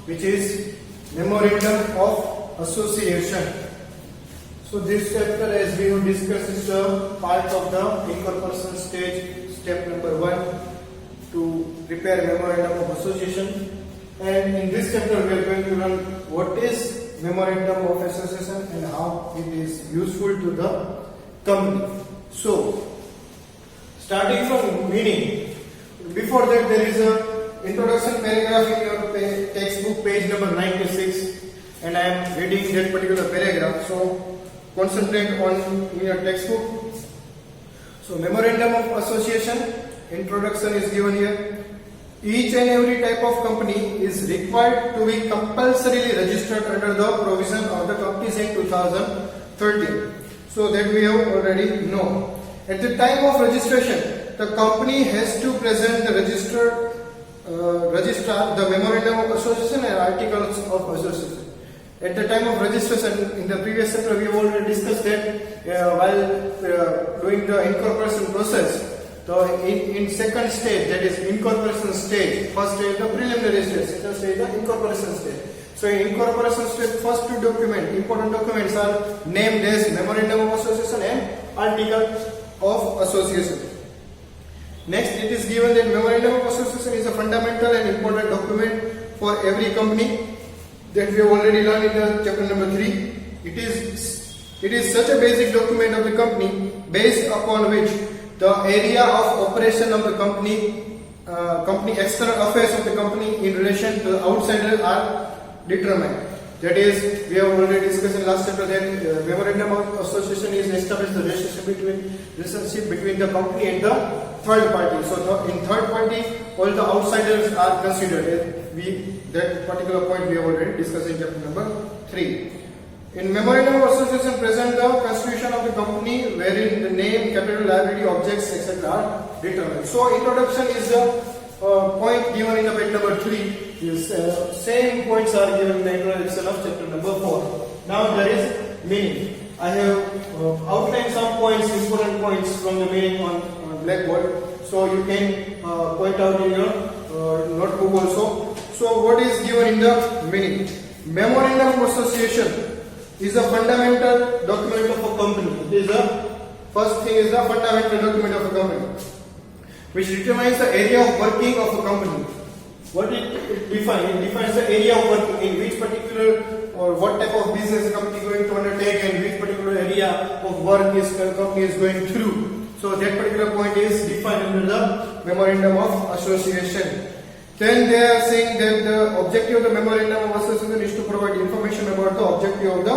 which is Memorandum of Association. So this chapter, as we have discussed, is a part of the incorporation stage, step number 1, to prepare Memorandum of Association. And in this chapter we are going to learn what is Memorandum of Association and how it is useful to the company. So, starting from meaning, before that there is a introduction paragraph in your textbook, page number 96, and I am reading that particular paragraph. So, concentrate on in your textbook. So, Memorandum of Association, introduction is given here. Each and every type of company is required to be compulsorily registered under the provision of the Companies Act 2013. So that we have already know. At the time of registration, the company has to present the registrar the Memorandum of Association and Articles of Association. At the time of registration, in the previous chapter, we have already discussed that while doing the incorporation process. So in second stage, that is incorporation stage, first stage is the preliminary stage, second stage is the incorporation stage. So in incorporation stage, first two important documents are named as Memorandum of Association and Article of Association. Next, it is given that Memorandum of Association is a fundamental and important document for every company, that we have already learned in the chapter number 3. It is such a basic document of the company based upon which the area of operation of the company, external affairs of the company in relation to the outsiders are determined. That is, we have already discussed in last chapter that Memorandum of Association is established the relationship between the company and the third party. So in third party, all the outsiders are considered. That particular point we have already discussed in chapter number 3. In Memorandum of Association present the constitution of the company, wherein the name, capital, liability, objects, etc. are determined. So introduction is the point given in the page number 3. Is same points are given in the introduction of chapter number 4. Now there is meaning. I have outlined some points, important points from the meaning on blackboard. So you can point out in your notebook also. So what is given in the meaning? Memorandum of Association is a fundamental document of a company. It is the first thing is the fundamental document of a company, which determines the area of working of a company. What it defines? It defines the area of working, in which particular or what type of business a company is going to undertake, and which particular area of work the company is going through. So that particular point is defined under the Memorandum of Association. Then they are saying that the objective of the Memorandum of Association is to provide information about the objective of the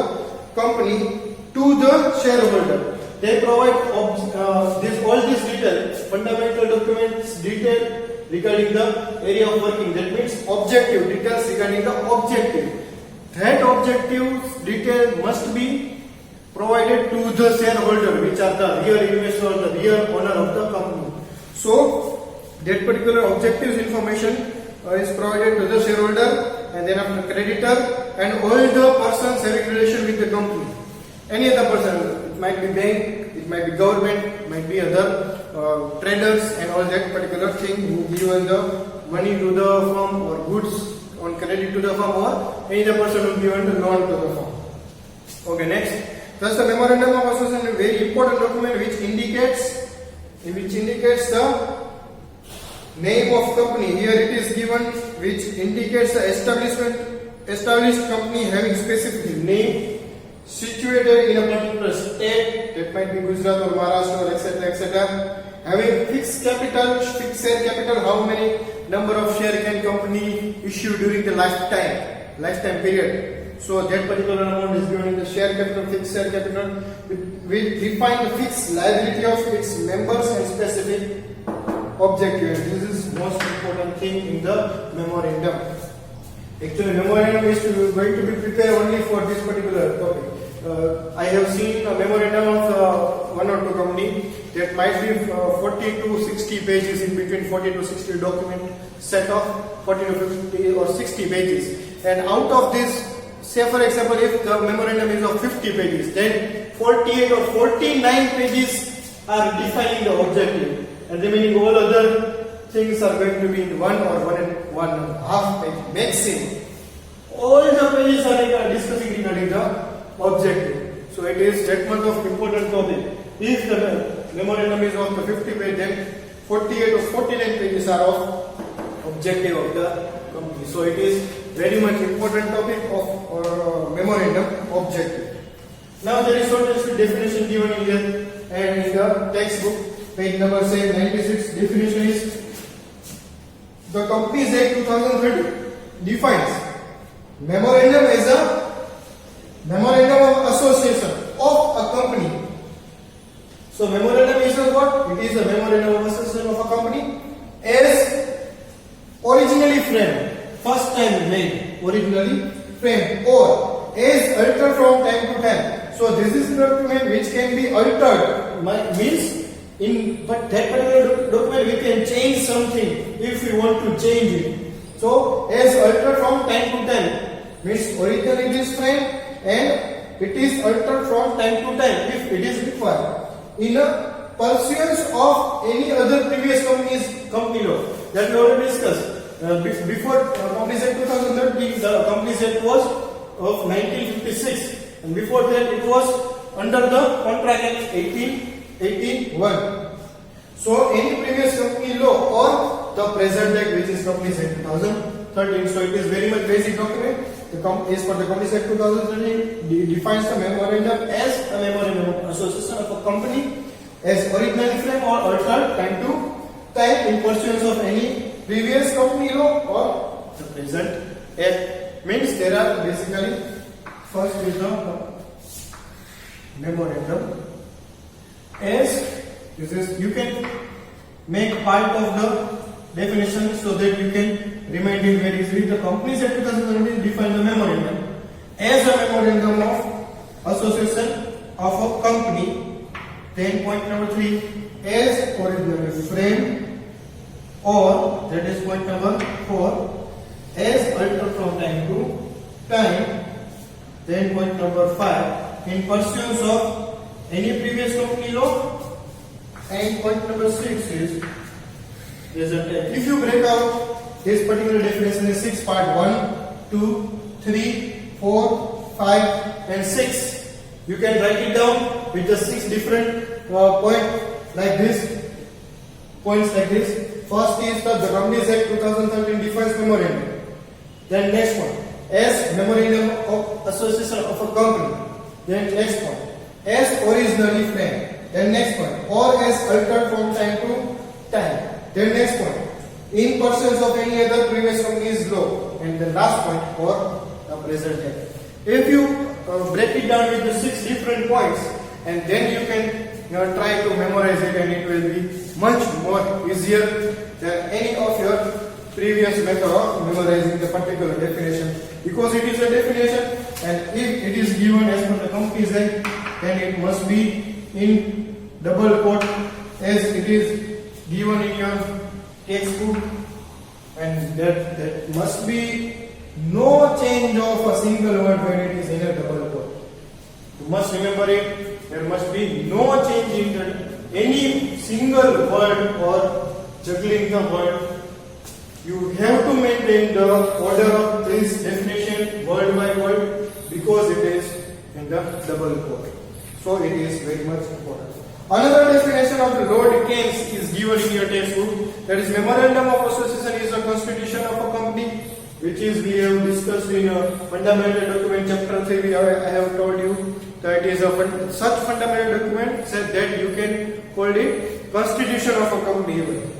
company to the shareholder. They provide all these details, fundamental documents, detail regarding the area of working. That means objective, details regarding the objective. That objective detail must be provided to the shareholder, which are the real investor, the real owner of the company. So that particular objectives information is provided to the shareholder, and then after creditor and all the persons having relation with the company. Any other person, it might be bank, it might be government, it might be other traders and all that particular thing who given the money to the firm or goods on credit to the firm, or any other person who given the loan to the firm. Okay, next. Thus the Memorandum of Association is a very important document which indicates the name of company. Here it is given, which indicates the established company having specific name, situated in a particular state, that might be Gujarat or Maharashtra or etc. Having fixed share capital, how many number of share can company issue during the lifetime period. So that particular amount is given in the share capital, fixed share capital. Will define the fixed liability of its members and specific objective. This is most important thing in the memorandum. Actually, memorandum is going to be prepared only for this particular topic. I have seen a memorandum of one or two company that might be 40 to 60 pages, in between 40 to 60 document set of 40 to 50 or 60 pages. And out of this, say for example, if the memorandum is of 50 pages, then 48 or 49 pages are defining the objective, and remaining all other things are going to be in one or one and a half page maximum. all the pages are discussing regarding the objective. So it is that much of important topic. If the memorandum is of the 50 page, then 48 or 49 pages are of objective of the company. So it is very much important topic of memorandum objective. Now there is certain definition given in here and in the textbook, page number say 96. Definition is the Companies Act 2013 defines memorandum as a memorandum of association of a company. So memorandum is a what? It is a memorandum of association of a company as originally framed, first time made, originally framed, or as altered from time to time. So this is the document which can be altered. Means in but that particular document we can change something if we want to change it. So as altered from time to time means originally it is framed and it is altered from time to time if it is required in a pursuance of any other previous company law that we already discussed. Before Companies Act 2013, the Companies Act was of 1956, and before that it was under the Contract Act 1881. So any previous company law or the present act, which is Companies Act 2013. So it is very much basic document. As per the Companies Act 2013, defines the memorandum as a memorandum of association of a company as originally framed or altered time to time in pursuance of any previous company law or the present act. Means there are basically first is the memorandum as this is you can make part of the definition so that you can remind it very easily. The Companies Act 2013 define the memorandum as a memorandum of association of a company. Then point number 3, as originally framed, or that is point number 4, as altered from time to time. Then point number 5, in pursuance of any previous company law. And point number 6 is present act. If you break out this particular definition in 6 part 1, 2, 3, 4, 5 and 6, you can write it down with the 6 different points like this. Points like this. First is the Companies Act 2013 defines memorandum. Then next one, as memorandum of association of a company. Then next one, as originally framed. Then next one, or as altered from time to time. Then next one, in pursuance of any other previous company's law. And the last point, or the present act. If you break it down with the 6 different points, and then you can try to memorize it, and it will be much more easier than any of your previous method of memorizing the particular definition, because it is a definition, and if it is given as per the Companies Act, then it must be in double quote as it is given in your textbook, and that must be no change of a single word when it is in a double quote. You must remember it. There must be no change in any single word or juggling the word. You have to maintain the order of this definition word by word because it is in the double quote. So it is very much important. Another definition of the Lord Keynes is given in your textbook. That is, memorandum of association is a constitution of a company, which is we have discussed in a fundamental document chapter 3. I have told you that is a such fundamental document said that you can call it constitution of a company even.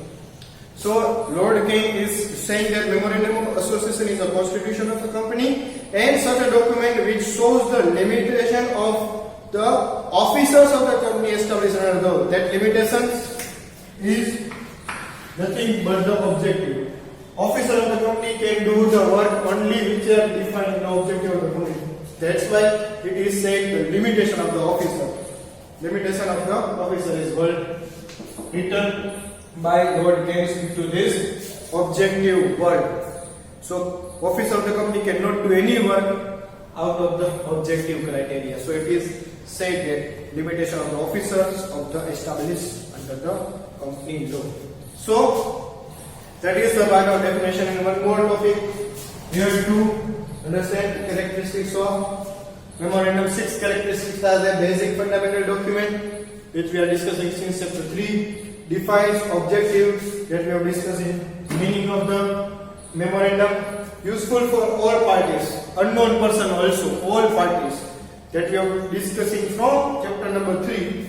So Lord Keynes is saying that memorandum of association is a constitution of a company and such a document which shows the limitation of the officers of the company established under the law. That limitation is nothing but the objective. Officer of the company can do the work only which are defined in the objective of the company. That's why it is said the limitation of the officer. Limitation of the officer is written by Lord Keynes into this objective word. So officer of the company cannot do any work out of the objective criteria. So it is said that limitation of the officers of the established under the company law. So that is the part of definition. And one more topic, here to Understand characteristics of memorandum. 6 characteristics are the basic fundamental document which we are discussing since chapter 3. Defines objectives that we are discussing. Meaning of the memorandum. Useful for all parties. Unknown person also. All parties that we are discussing from chapter number 3.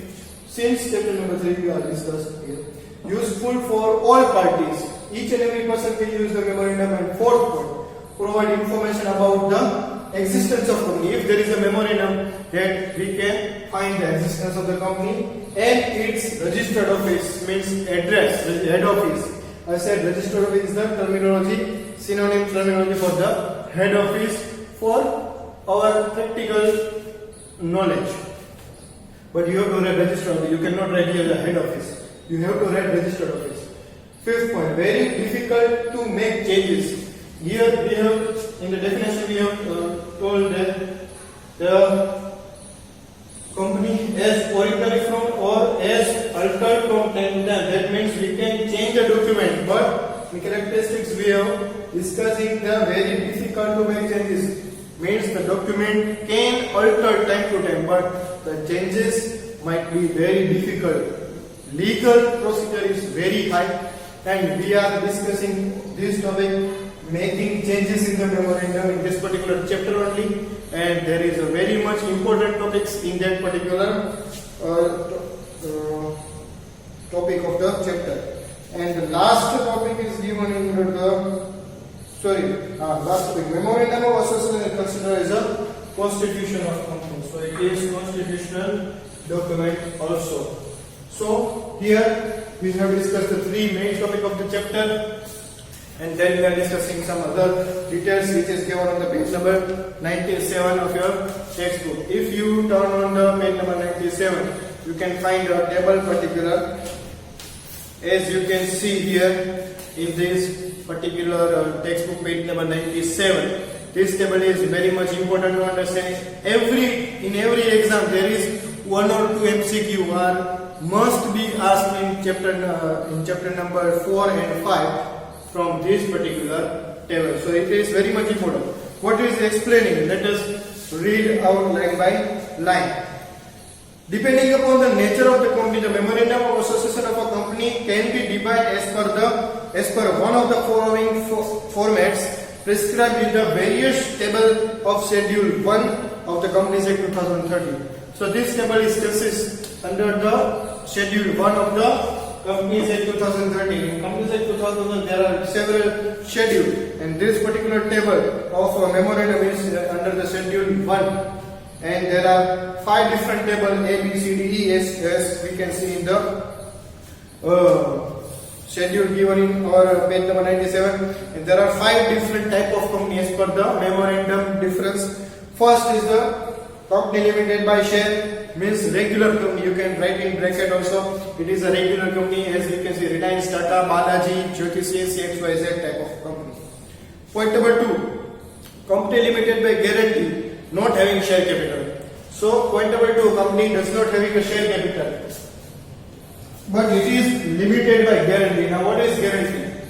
Since chapter number 3 we are discussing here. Useful for all parties. Each and every person can use the memorandum. And fourth point, provide information about the existence of company. If there is a memorandum, that we can find the existence of the company and its registered office, means address, head office. I said registered office is the terminology, synonym terminology for the head office for our practical knowledge. But you have to write registered office. You cannot write here the head office. You have to write registered office. Fifth point, very difficult to make changes. Here we have, in the definition we have told that the company as originally from or as altered from time to time. That means we can change the document, but the characteristics we have discussing the very difficult to make changes. Means the document can alter time to time, but the changes might be very difficult. Legal procedure is very high, and we are discussing this topic, making changes in the memorandum in this particular chapter only, and there is a very much important topics in that particular topic of the chapter. And the last topic is given in the last topic. Memorandum of Association is considered as a constitution of company. So it is constitutional document also. So here we have discussed the 3 main topic of the chapter, and then we are discussing some other details which is given on the page number 97 of your textbook. If you turn on the page number 97, you can find a table particular, as you can see here in this particular textbook page number 97. This table is very much important to understand. In every exam there is 1 or 2 MCQ are must be asked in chapter number 4 and 5 from this particular table. So it is very much important. What is explaining? Let us read out line by line. Depending upon the nature of the company, the memorandum of association of a company can be divided as per one of the following formats prescribed in the various table of Schedule 1 of the Companies Act 2013. So this table is consists under the Schedule 1 of the Companies Act 2013. In Companies Act 2000 there are several schedules, and this particular table of a memorandum is under the Schedule 1, and there are 5 different tables A, B, C, D, E, S, as we can see in the schedule given in our page number 97, and there are 5 different type of company as per the memorandum difference. First is the company limited by share, means regular company. You can write in bracket also. It is a regular company, as you can see, Reliance, Tata, Balaji, Jyoti, CNC, XYZ type of company. Point number 2, company limited by guarantee, not having share capital. So point number 2, company does not having a share capital, but it is limited by guarantee. Now what is guarantee?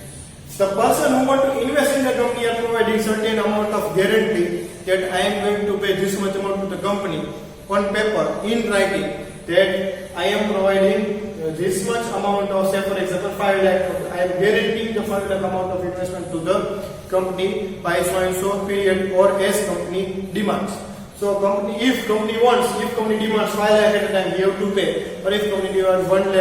The person who want to invest in the company are providing certain amount of guarantee that I am going to pay this much amount to the company on paper, in writing, that I am providing this much amount of, say for example 5 lakh, I am guaranteeing the 5 lakh amount of investment to the company by so and so period, or as company demands. So if company demands 5 lakh at a time, he have to pay. Or if company demands 1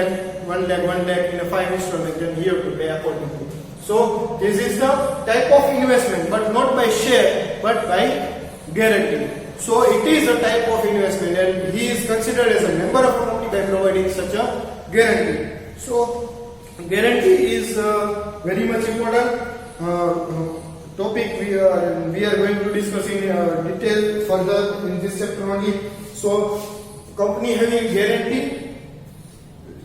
lakh in a 5 installment, then he have to pay accordingly. So this is the type of investment, but not by share, but by guarantee. So it is a type of investment, and he is considered as a member of a company by providing such a guarantee. So guarantee is very much important topic we are going to discuss in detail further in this chapter only. So company having guarantee,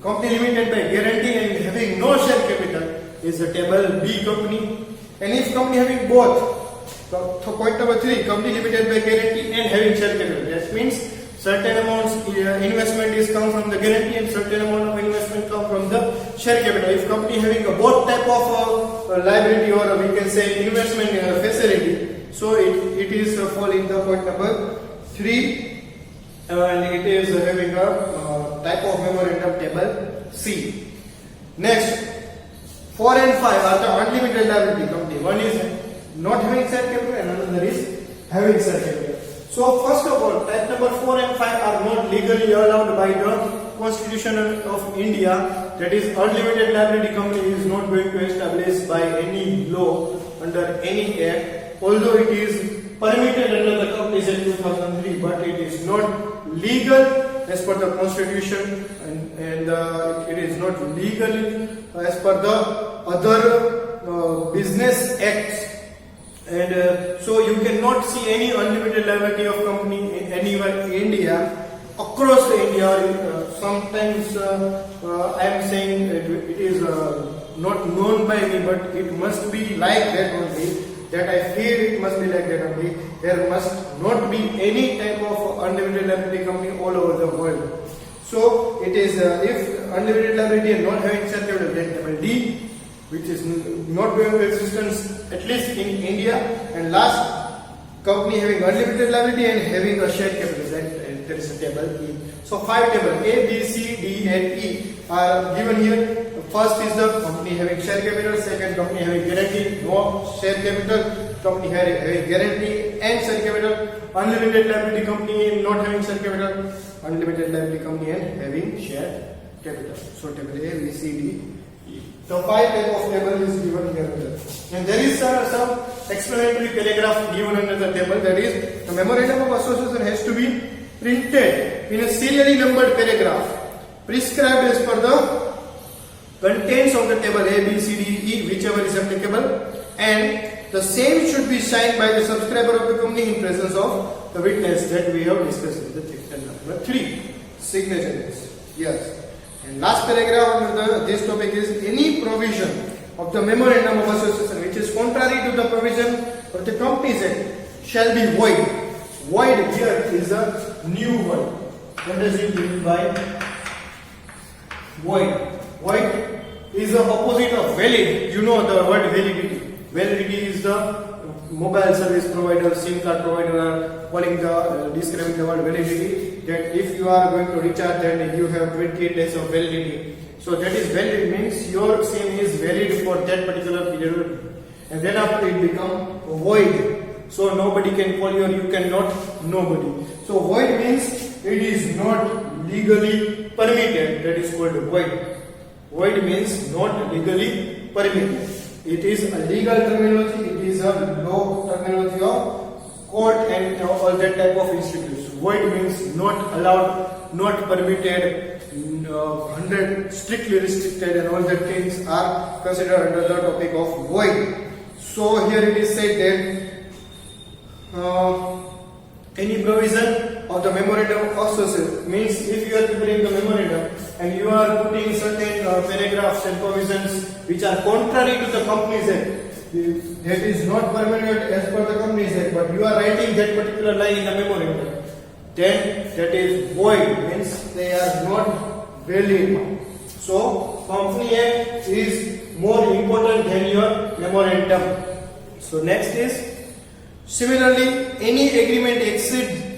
company limited by guarantee and having no share capital is a table B company. And if company having both, so point number 3, company limited by guarantee and having share capital, that means certain amounts investment is come from the guarantee and certain amount of investment come from the share capital. If company having a both type of liability, or we can say investment facility, So it is following the point number 3, and it is having a type of memorandum table C. Next, 4 and 5 are the unlimited liability company. One is not having share capital and another is having share capital. So first of all, type number 4 and 5 are not legally allowed by the Constitution of India. That is, unlimited liability company is not going to establish by any law under any act, although it is permitted under the Companies Act 2003, but it is not legal as per the Constitution, and it is not legal as per the other business acts. And so you cannot see any unlimited liability of company anywhere in India, across the India. Sometimes I am saying it is not known by me, but it must be like that only. That I feel it must be like that only. There must not be any type of unlimited liability company all over the world. So it is if unlimited liability and not having share capital, then table D, which is not going to existence at least in India. And last, company having unlimited liability and having a share capital, then there is a table E. So 5 tables A, B, C, D and E are given here. First is the company having share capital, second company having guarantee, no share capital, company having guarantee and share capital, unlimited liability company and not having share capital, unlimited liability company and having share capital. So table A, B, C, D, E. So 5 type of table is given here. And there is some explanatory paragraph given under the table, that is, the memorandum of association has to be printed in a serially numbered paragraph prescribed as per the contents of the table A, B, C, D, E, whichever is applicable, and the same should be signed by the subscriber of the company in presence of the witness, that we have discussed in the chapter number 3. Signature is yes. And last paragraph under this topic is, any provision of the memorandum of association which is contrary to the provision of the Companies Act shall be void. Void here is a new word. What does it mean by void? Void is the opposite of valid. You know the word validity. Validity is the mobile service provider, SIM card provider are calling describing the word validity. That if you are going to recharge, then you have 28 days of validity. So that is valid, means your SIM is valid for that particular period, and then after it become void. So nobody can call you, or you cannot nobody. So void means it is not legally permitted. That is called void. Void means not legally permitted. It is a legal terminology, it is a law terminology of court and all that type of institutions. Void means not allowed, not permitted, 100 strictly restricted, and all that things are considered under the topic of void. So here it is said that any provision of the memorandum of association, means if you are preparing the memorandum and you are putting certain paragraphs and provisions which are contrary to the Companies Act, that is not permitted as per the Companies Act, but you are writing that particular line in the memorandum, then that is void, means they are not valid. So Company Act is more important than your memorandum. So next is, similarly, any agreement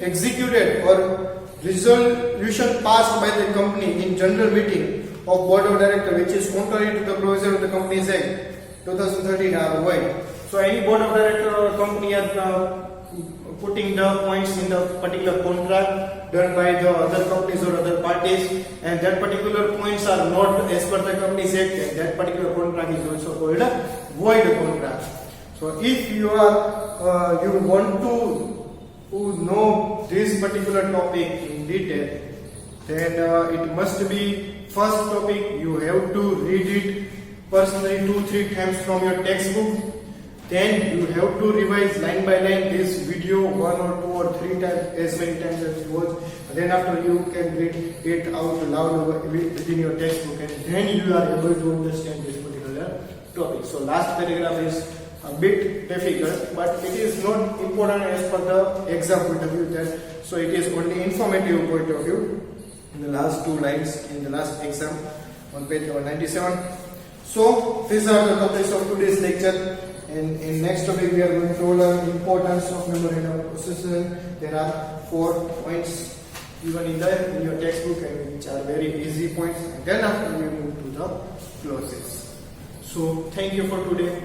executed or resolution passed by the company in general meeting of board of directors which is contrary to the provision of the Companies Act 2013 are void. So any board of directors or company are putting the points in the particular contract done by the other companies or other parties, and that particular points are not as per the Companies Act, and that particular contract is also called a void contract. So if you are you want to know this particular topic in detail, then it must be first topic you have to read it personally 2-3 times from your textbook. Then you have to revise line by line this video 1 or 2 or 3 times, as many times as you want. Then after you can read it out loud within your textbook, and then you are able to understand this particular topic. So last paragraph is a bit difficult, but it is not important as per the exam point of view. So it is only informative point of view in the last 2 lines in the last exam on page number 97. So these are the topics of today's lecture. In next topic, we are going to learn importance of memorandum processing. There are 4 points given in your textbook, and which are very easy points. And then after we move to the clauses. So thank you for today.